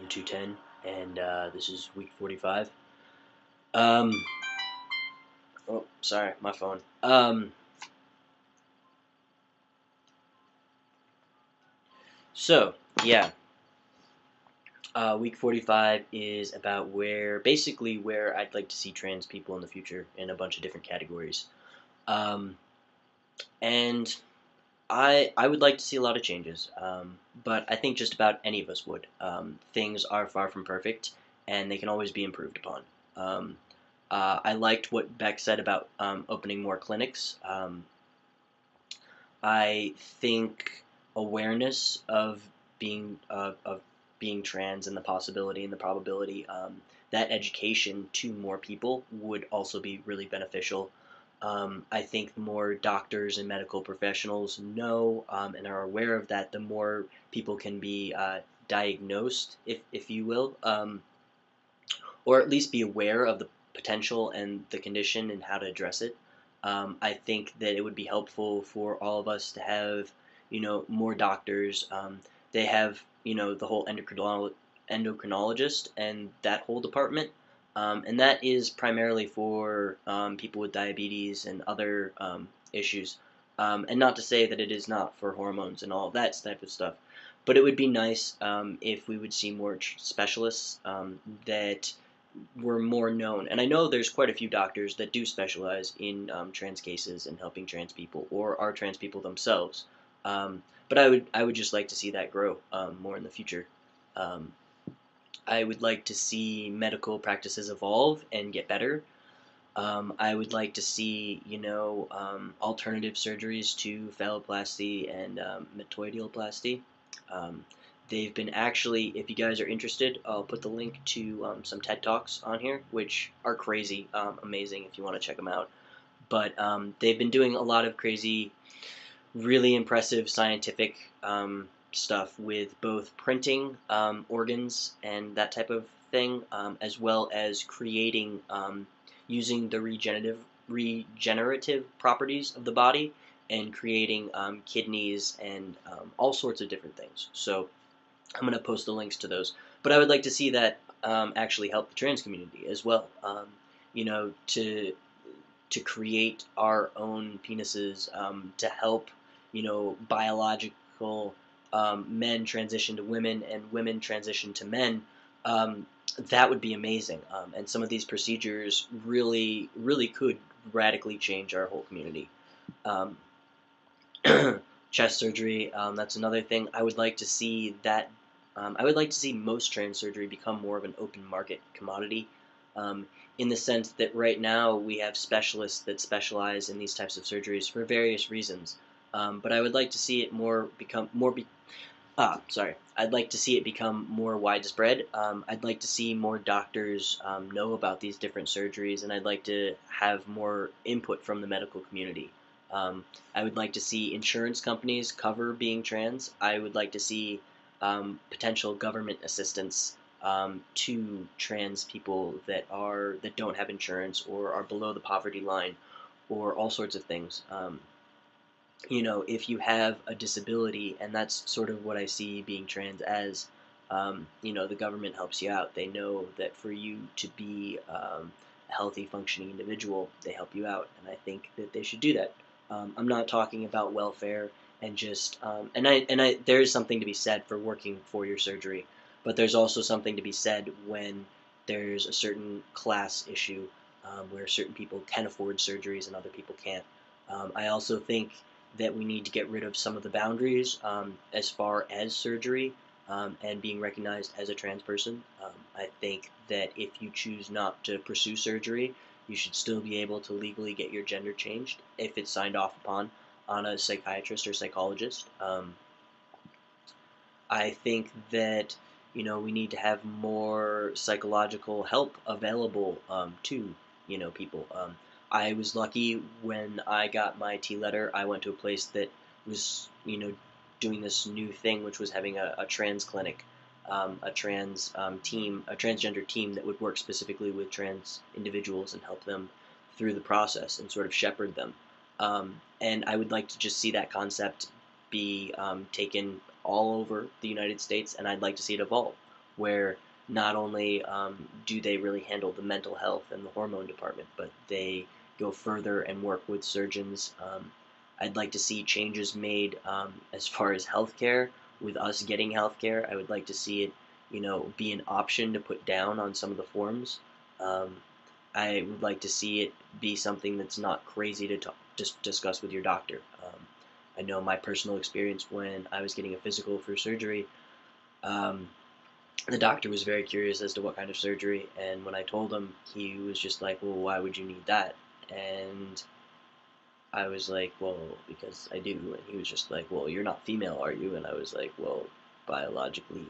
episode 210, and this is week 45. Um, oh, sorry, my phone. So, yeah, week 45 is about basically where I'd like to see trans people in the future in a bunch of different categories. Um, and I would like to see a lot of changes, but I think just about any of us would. Things are far from perfect, and they can always be improved upon. Um, I liked what Beck said about opening more clinics. I think awareness of being trans and the possibility and the probability, that education to more people would also be really beneficial. I think the more doctors and medical professionals know and are aware of that, the more people can be diagnosed, if you will, or at least be aware of the potential and the condition and how to address it. I think that it would be helpful for all of us to have, more doctors. They have, the whole endocrinologist and that whole department, and that is primarily for people with diabetes and other issues. And not to say that it is not for hormones and all of that type of stuff, but it would be nice if we would see more specialists that were more known. And I know there's quite a few doctors that do specialize in trans cases and helping trans people or are trans people themselves. But I would just like to see that grow more in the future. Um, I would like to see medical practices evolve and get better. I would like to see, alternative surgeries to phalloplasty and metoidioplasty. Um, they've been actually, if you guys are interested, I'll put the link to some TED Talks on here, which are crazy, amazing if you want to check them out. But they've been doing a lot of crazy, really impressive scientific stuff with both printing organs and that type of thing, as well as creating using the regenerative properties of the body and creating kidneys and all sorts of different things. So I'm going to post the links to those. But I would like to see that actually help the trans community as well. To create our own penises, to help, biological men transition to women and women transition to men. That would be amazing. And some of these procedures really, really could radically change our whole community. Um, Chest surgery, that's another thing. I would like to see that. I would like to see most trans surgery become more of an open market commodity, um, in the sense that right now we have specialists that specialize in these types of surgeries for various reasons. But I would like to see it I'd like to see it become more widespread. I'd like to see more doctors know about these different surgeries, and I'd like to have more input from the medical community. I would like to see insurance companies cover being trans. I would like to see potential government assistance to trans people that don't have insurance or are below the poverty line, or all sorts of things. If you have a disability, and that's sort of what I see being trans as, the government helps you out. They know that for you to be a healthy, functioning individual, they help you out, and I think that they should do that. I'm not talking about welfare and just, there is something to be said for working for your surgery, but there's also something to be said when there's a certain class issue, where certain people can afford surgeries and other people can't. I also think that we need to get rid of some of the boundaries as far as surgery and being recognized as a trans person. I think that if you choose not to pursue surgery, you should still be able to legally get your gender changed if it's signed off upon on a psychiatrist or psychologist. I think that we need to have more psychological help available to people. I was lucky when I got my T letter. I went to a place that was doing this new thing, which was having a trans clinic, a trans team, a transgender team that would work specifically with trans individuals and help them through the process and sort of shepherd them. And I would like to just see that concept be taken all over the United States, and I'd like to see it evolve. where not only do they really handle the mental health and the hormone department, but they go further and work with surgeons. I'd like to see changes made as far as healthcare, with us getting healthcare. I would like to see it, be an option to put down on some of the forms. Um, I would like to see it be something that's not crazy to just discuss with your doctor. I know my personal experience when I was getting a physical for surgery. Um, the doctor was very curious as to what kind of surgery, and when I told him, he was just like, "Well, why would you need that?" And I was like, "Well, because I do." And he was just like, "Well, you're not female, are you?" And I was like, "Well, biologically."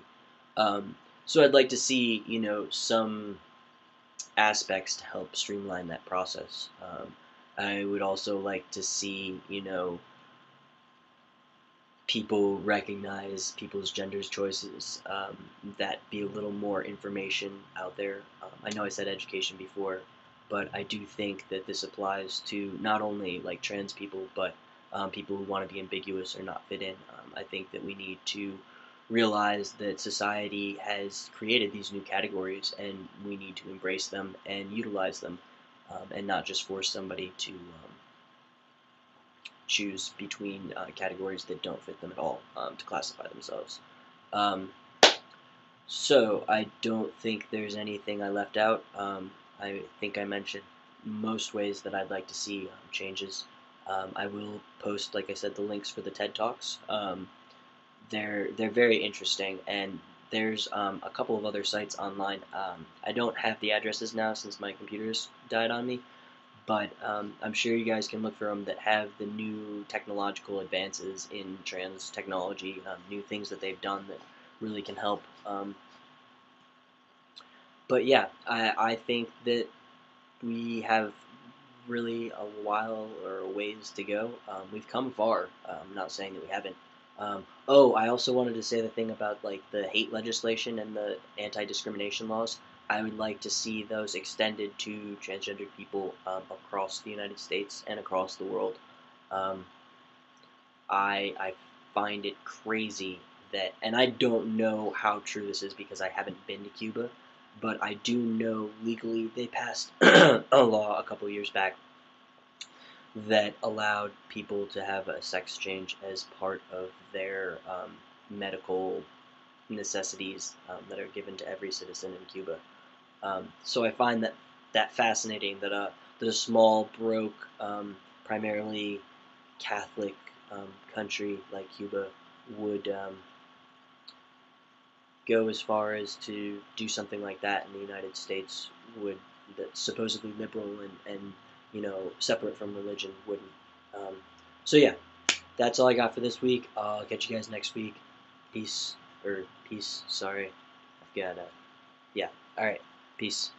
Um, so I'd like to see, some aspects to help streamline that process. I would also like to see, people recognize people's genders choices, that be a little more information out there. I know I said education before, but I do think that this applies to not only like trans people, but people who want to be ambiguous or not fit in. I think that we need to realize that society has created these new categories, and we need to embrace them and utilize them, and not just force somebody to choose between categories that don't fit them at all, to classify themselves. Um, so I don't think there's anything I left out. I think I mentioned most ways that I'd like to see changes. I will post, like I said, the links for the TED Talks. They're very interesting, and there's a couple of other sites online. I don't have the addresses now since my computer's died on me, but I'm sure you guys can look for them that have the new technological advances in trans technology, new things that they've done that really can help. But yeah, I think that we have really a while or a ways to go. We've come far. I'm not saying that we haven't. Oh, I also wanted to say the thing about like the hate legislation and the anti-discrimination laws. I would like to see those extended to transgendered people across the United States and across the world. Um, I find it crazy that, and I don't know how true this is because I haven't been to Cuba, but I do know legally they passed a law a couple years back that allowed people to have a sex change as part of their medical necessities that are given to every citizen in Cuba. So I find that fascinating that a small, broke, primarily Catholic country like Cuba would go as far as to do something like that, and the United States would, that's supposedly liberal and separate from religion, wouldn't. Um, so yeah, that's all I got for this week. I'll catch you guys next week. Peace, or peace. Sorry, I've got yeah. All right, peace.